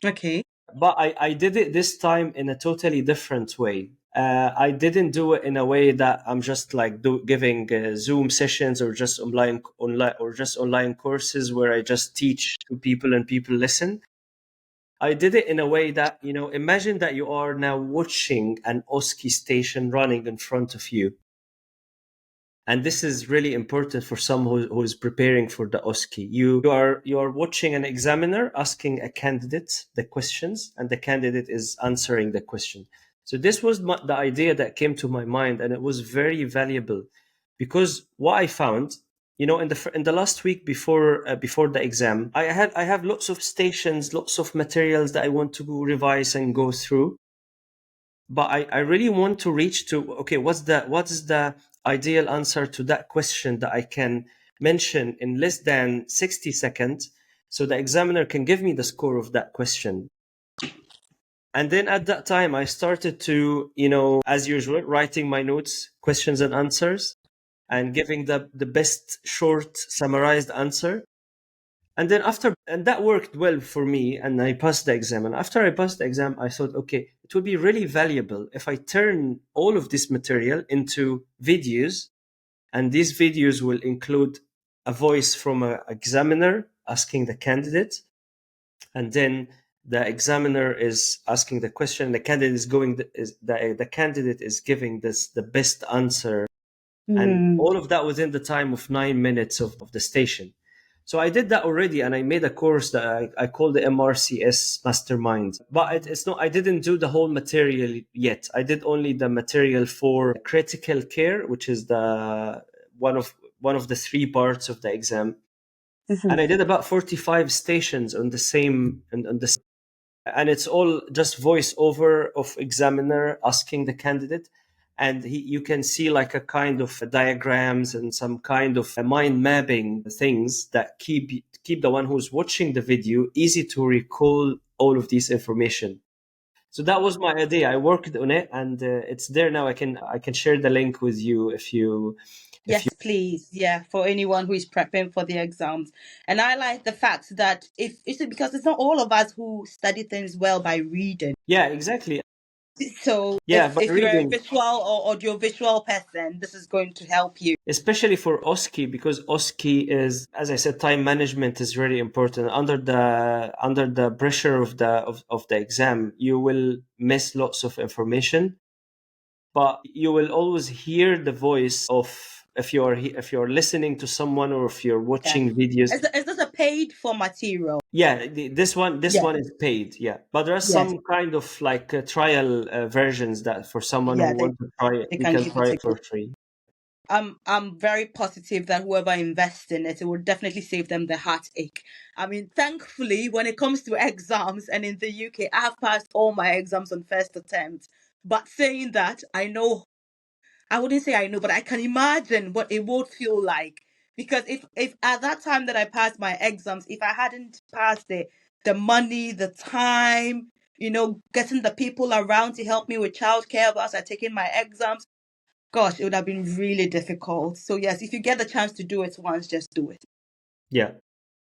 Okay. But I did it this time in a totally different way. I didn't do it in a way that I'm just like giving Zoom sessions, or just online courses where I just teach to people and people listen. I did it in a way that, imagine that you are now watching an OSCE station running in front of you. And this is really important for someone who is preparing for the OSCE. You are watching an examiner asking a candidate the questions, and the candidate is answering the question. So this was the idea that came to my mind, and it was very valuable, because what I found, in the last week before the exam, I have lots of stations, lots of materials that I want to revise and go through. But I really want to reach to, okay, what is the ideal answer to that question that I can mention in less than 60 seconds, so the examiner can give me the score of that question. And then at that time I started to, as usual, writing my notes, questions and answers, and giving the best short summarized answer. And then after, and that worked well for me, and I passed the exam. And after I passed the exam, I thought, okay, it would be really valuable if I turn all of this material into videos, and these videos will include a voice from an examiner asking the candidate, and then the examiner is asking the question, the candidate is going, the candidate is giving this the best answer, and Mm. all of that within the time of 9 minutes of the station. So I did that already, and I made a course that I called the MRCS Mastermind. But it's not. I didn't do the whole material yet. I did only the material for critical care, which is the one of the three parts of the exam. Mhm. And I did about 45 stations on the same on the, and it's all just voice over of examiner asking the candidate, and you can see like a kind of diagrams and some kind of mind mapping things that keep the one who's watching the video easy to recall all of this information. So that was my idea. I worked on it, and it's there now. I can share the link with you if you if you Yes, please. Yeah, for anyone who is prepping for the exams. And I like the fact that if it's because it's not all of us who study things well by reading. Yeah, exactly. So Yeah, by if you're a reading, visual or audiovisual person, this is going to help you. especially for OSCE, because OSCE is, as I said, time management is really important. Under the pressure of the exam, you will miss lots of information, but you will always hear the voice of, if you're listening to someone or if you're Yeah. watching videos. Is this a paid for material? Yeah, this one Yes. is paid. Yeah, but there are Yes. some kind of like trial versions that for someone who Yeah, wants to try it, they he can can give try it it a go. for free. I'm very positive that whoever invests in it, it will definitely save them the heartache. I mean, thankfully, when it comes to exams, and in the UK, I have passed all my exams on first attempt. But saying that, I know, I wouldn't say I know, but I can imagine what it would feel like. Because if at that time that I passed my exams, if I hadn't passed it, the money, the time, getting the people around to help me with childcare whilst I taking my exams, gosh, it would have been really difficult. So yes, if you get the chance to do it once, just do it. Yeah,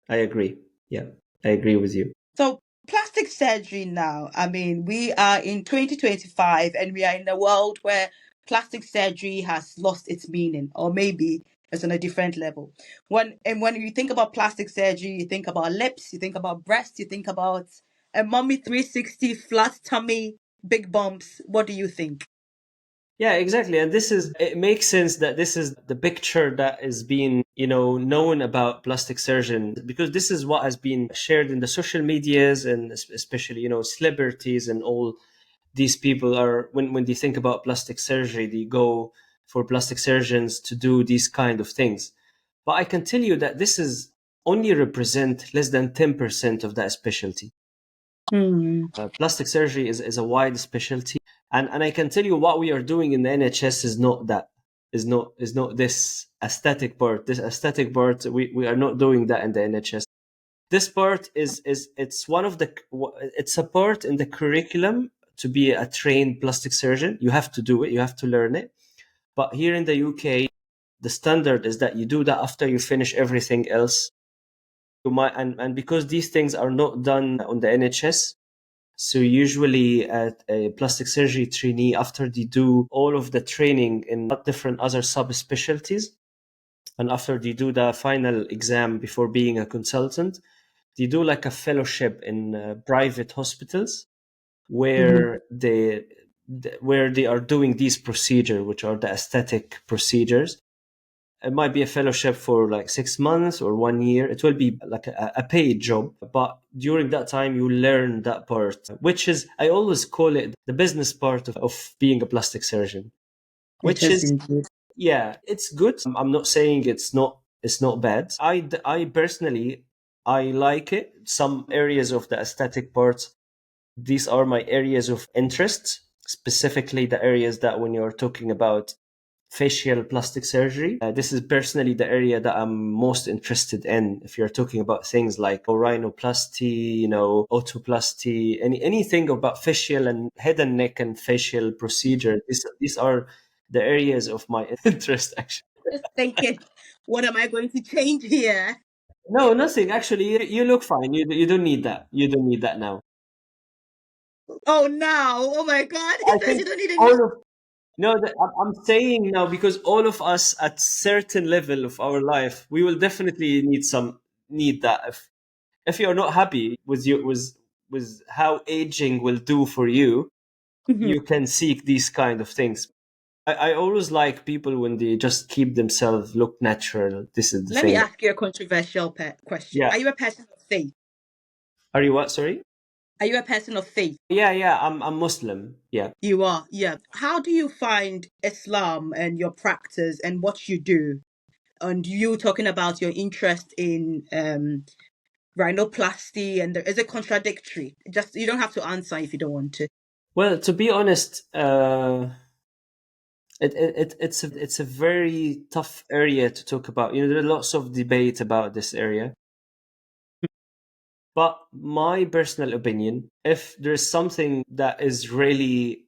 I agree. Yeah, I agree with you. So plastic surgery now, I mean, we are in 2025 and we are in a world where plastic surgery has lost its meaning, or maybe it's on a different level. When you think about plastic surgery, you think about lips, you think about breasts, you think about a mommy 360, flat tummy, big bumps. What do you think? Yeah, exactly. And it makes sense that this is the picture that is being, known about plastic surgeon, because this is what has been shared in the social medias, and especially, celebrities and all these people are, when they think about plastic surgery, they go for plastic surgeons to do these kind of things. But I can tell you that this is only represent less than 10% of that specialty. Hmm. Plastic surgery is a wide specialty, and I can tell you what we are doing in the NHS is not that, is not this aesthetic part. This aesthetic part, we are not doing that in the NHS. This part is it's one of the, it's a part in the curriculum to be a trained plastic surgeon. You have to do it, you have to learn it. But here in the UK, the standard is that you do that after you finish everything else. And because these things are not done on the NHS, so usually at a plastic surgery trainee, after they do all of the training in different other subspecialties, and after they do the final exam before being a consultant, they do like a fellowship in private hospitals Mhm. where they are doing these procedures, which are the aesthetic procedures. It might be a fellowship for like 6 months or 1 year. It will be like a paid job, but during that time you learn that part, which is, I always call it the business part of being a plastic surgeon, It which is is, indeed. yeah, it's good. I'm not saying it's not bad. I personally, I like it. Some areas of the aesthetic parts, these are my areas of interest, specifically the areas that when you're talking about facial plastic surgery. This is personally the area that I'm most interested in. If you're talking about things like rhinoplasty, otoplasty, anything about facial and head and neck and facial procedure, these are the areas of my interest, actually. Just thinking, what am I going to change here? No, nothing. Actually, you look fine. You don't need that. You don't need that now. Oh, now. Oh my God. He I says think you don't need a all new. of no, I'm saying now because all of us at certain level of our life, we will definitely need that. If you're not happy with how aging will do for you, Mhm. you can seek these kind of things. I always like people when they just keep themselves look natural. This is the Let me thing. ask you a controversial question. Yeah. Are you a person of faith? Are you what? Sorry. Are you a person of faith? Yeah, yeah. I'm Muslim. Yeah. You are, yeah. How do you find Islam and your practice and what you do? And you talking about your interest in rhinoplasty, and is it contradictory? Just you don't have to answer if you don't want to. Well, to be honest, it's a very tough area to talk about. There are lots of debate about this area. But my personal opinion, if there's something that is really,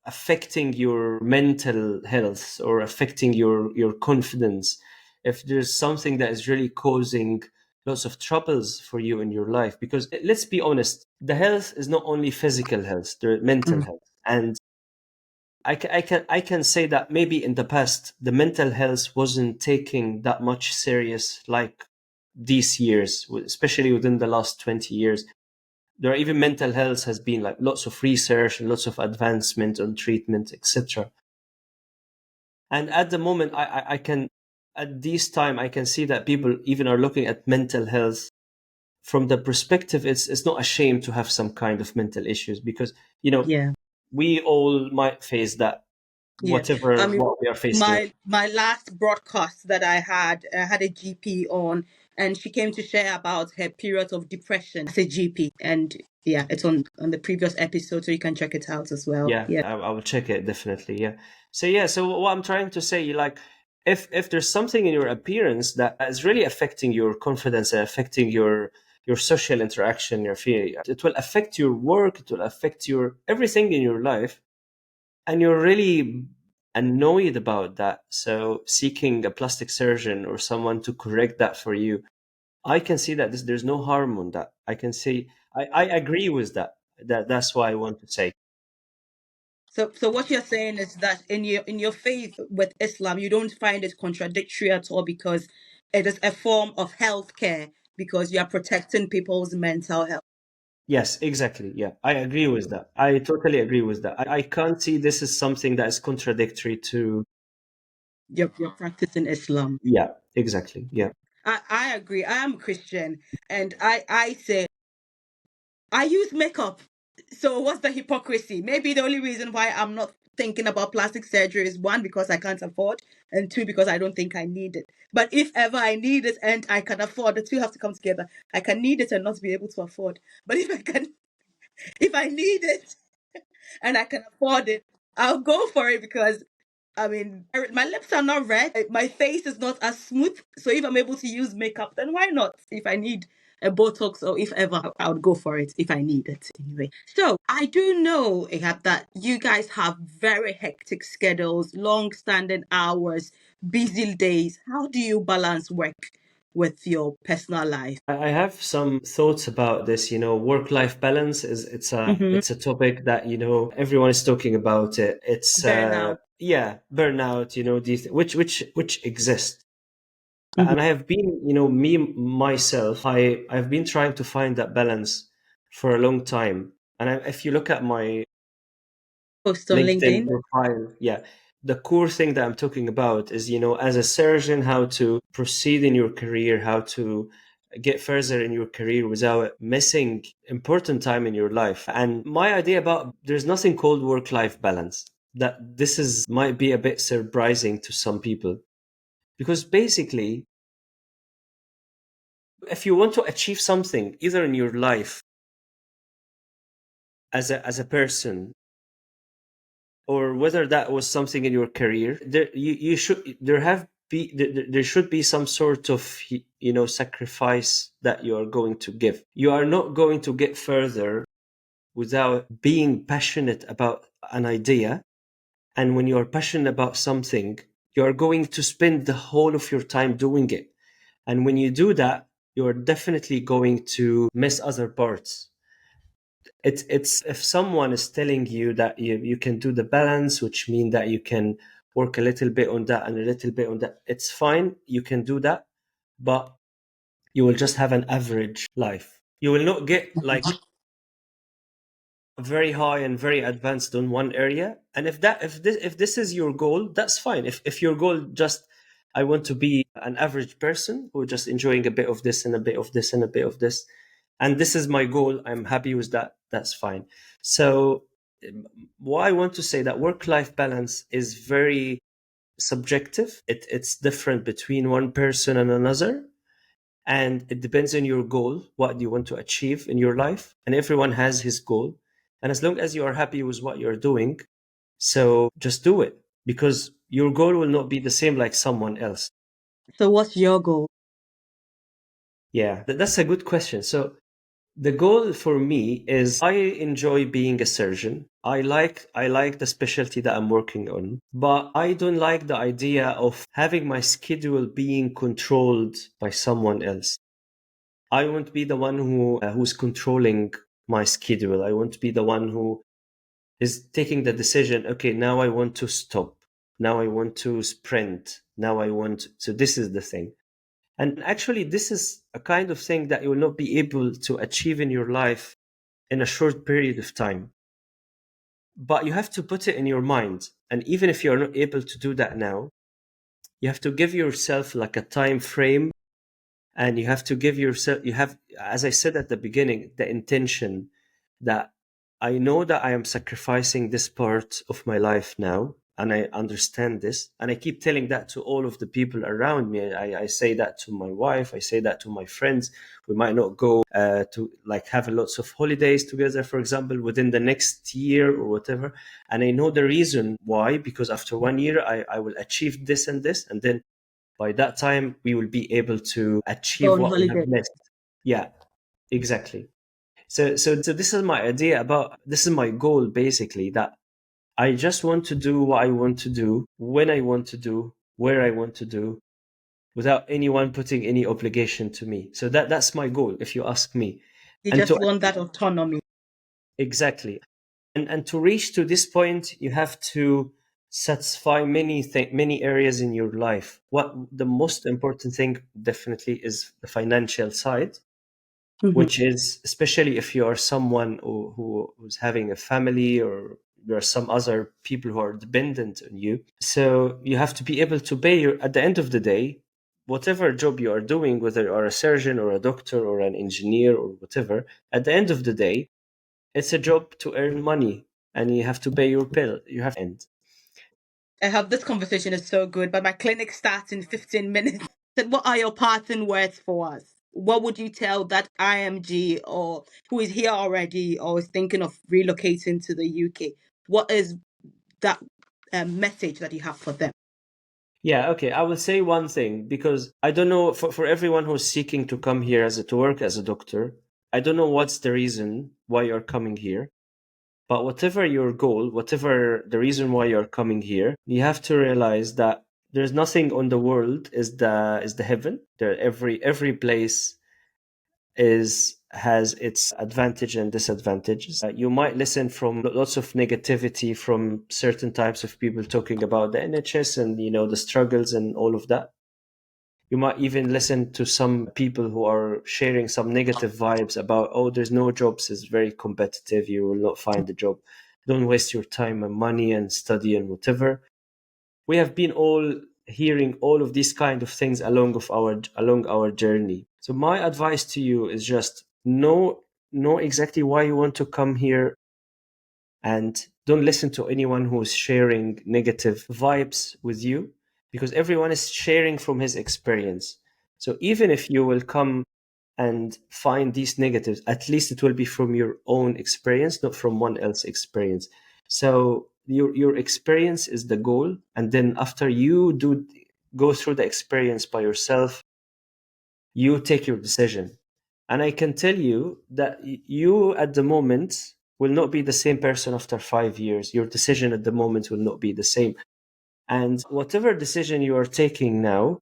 affecting your mental health or affecting your confidence, if there's something that is really causing lots of troubles for you in your life, because let's be honest, the health is not only physical health, the mental Mm. health. And I can say that maybe in the past the mental health wasn't taking that much serious like these years, especially within the last 20 years. There are even mental health has been like lots of research and lots of advancement on treatment, etc. And at the moment, I can at this time I can see that people even are looking at mental health from the perspective it's not a shame to have some kind of mental issues, because Yeah, we all might face that, yeah. whatever I mean, what we are facing. my last broadcast that I had a GP on, and she came to share about her period of depression as a GP, and yeah, it's on the previous episode, so you can check it out as well. Yeah, Yeah, I will check it definitely. Yeah. So yeah, so what I'm trying to say, like, if there's something in your appearance that is really affecting your confidence and affecting your social interaction, your fear, it will affect your work, it will affect your everything in your life, and you're really annoyed about that. So seeking a plastic surgeon or someone to correct that for you, I can see that there's no harm on that. I can see I agree with that. That's why I want to say. so what you're saying is that in your faith with Islam, you don't find it contradictory at all, because it is a form of healthcare, because you are protecting people's mental health. Yes, exactly. Yeah, I agree with that. I totally agree with that. I can't see this is something that is contradictory to. You're practicing Islam. Yeah, exactly. Yeah. I agree. I am Christian, and I say I use makeup. So what's the hypocrisy? Maybe the only reason why I'm not thinking about plastic surgery is, one, because I can't afford, and two, because I don't think I need it. But if ever I need it and I can afford, the two have to come together. I can need it and not be able to afford. But if I need it and I can afford it, I'll go for it, because I mean, my lips are not red. My face is not as smooth. So if I'm able to use makeup, then why not? If I need a Botox, or if ever, I would go for it if I need it anyway. So I do know, Ehab, that you guys have very hectic schedules, long standing hours, busy days. How do you balance work with your personal life? I have some thoughts about this. Work-life balance is Mm-hmm. it's a topic that everyone is talking about it. It's Burnout. yeah, burnout. These which exist, Mm-hmm. and I have been me myself. I've been trying to find that balance for a long time. And if you look at my Post on LinkedIn LinkedIn. profile. Yeah. The core thing that I'm talking about is, as a surgeon, how to proceed in your career, how to get further in your career without missing important time in your life. And my idea about there's nothing called work-life balance. That this is might be a bit surprising to some people, because basically, if you want to achieve something either in your life as a person, or whether that was something in your career, you should there have be there should be some sort of sacrifice that you are going to give. You are not going to get further without being passionate about an idea. And when you are passionate about something, you are going to spend the whole of your time doing it. And when you do that, you're definitely going to miss other parts. It's if someone is telling you that you can do the balance, which means that you can work a little bit on that and a little bit on that, it's fine, you can do that, but you will just have an average life. You will not get like very high and very advanced on one area. And if this is your goal, that's fine. If your goal just, I want to be an average person who just enjoying a bit of this and a bit of this and a bit of this, and this is my goal, I'm happy with that, that's fine. So what I want to say, that work life balance is very subjective. It's different between one person and another, and it depends on your goal, what you want to achieve in your life, and everyone has his goal. And as long as you are happy with what you're doing, so just do it, because your goal will not be the same like someone else. So what's your goal? Yeah, that's a good question. So the goal for me is, I enjoy being a surgeon. I like the specialty that I'm working on, but I don't like the idea of having my schedule being controlled by someone else. I won't be the one who's controlling my schedule. I won't be the one who is taking the decision. Okay, now I want to stop. Now I want to sprint. Now I want. So this is the thing. And actually, this is a kind of thing that you will not be able to achieve in your life in a short period of time. But you have to put it in your mind. And even if you're not able to do that now, you have to give yourself like a time frame, and you have to give yourself, you have, as I said at the beginning, the intention that I know that I am sacrificing this part of my life now, and I understand this, and I keep telling that to all of the people around me. I say that to my wife, I say that to my friends. We might not go to like have lots of holidays together, for example, within the next year or whatever, and I know the reason why, because after 1 year I will achieve this and this, and then by that time we will be able to Go achieve on what we have holiday. missed. Yeah, exactly. So this is my idea about, this is my goal basically, that I just want to do what I want to do, when I want to do, where I want to do, without anyone putting any obligation to me. So that's my goal, if you ask me. You And just to want that autonomy. exactly. And to reach to this point, you have to satisfy many areas in your life. What the most important thing definitely is the financial side, Mhm. which is, especially if you are someone who's having a family, or there are some other people who are dependent on you. So you have to be able to pay your, at the end of the day, whatever job you are doing, whether you are a surgeon or a doctor or an engineer or whatever, at the end of the day, it's a job to earn money, and you have to pay your bill. You have to end. I have this conversation is so good, but my clinic starts in 15 minutes. Then what are your parting words for us? What would you tell that IMG or who is here already or is thinking of relocating to the UK? What is that message that you have for them? Yeah, okay. I will say one thing, because I don't know, for everyone who's seeking to come here to work as a doctor, I don't know what's the reason why you're coming here. But whatever your goal, whatever the reason why you're coming here, you have to realize that there's nothing on the world is the heaven. There, every place is has its advantage and disadvantages. You might listen from lots of negativity from certain types of people talking about the NHS and the struggles and all of that. You might even listen to some people who are sharing some negative vibes about, oh, there's no jobs, it's very competitive, you will not find a job, don't waste your time and money and study and whatever. We have been all hearing all of these kind of things along our journey. So my advice to you is just know exactly why you want to come here, and don't listen to anyone who's sharing negative vibes with you, because everyone is sharing from his experience. So even if you will come and find these negatives, at least it will be from your own experience, not from one else's experience. So your experience is the goal, and then after you do go through the experience by yourself, you take your decision. And I can tell you that you at the moment will not be the same person after 5 years. Your decision at the moment will not be the same. And whatever decision you are taking now,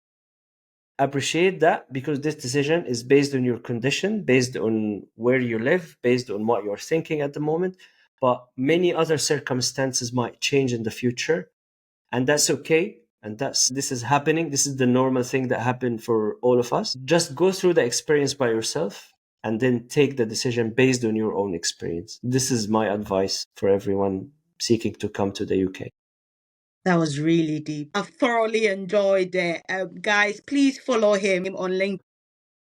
appreciate that, because this decision is based on your condition, based on where you live, based on what you're thinking at the moment. But many other circumstances might change in the future, and that's okay. And this is happening. This is the normal thing that happened for all of us. Just go through the experience by yourself and then take the decision based on your own experience. This is my advice for everyone seeking to come to the UK. That was really deep. I've thoroughly enjoyed it. Guys, please follow him on LinkedIn,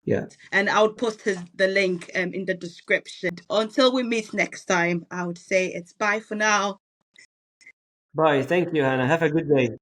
Yeah. and I'll post the link in the description. Until we meet next time, I would say it's bye for now. Bye. Thank you, Hannah. Have a good day.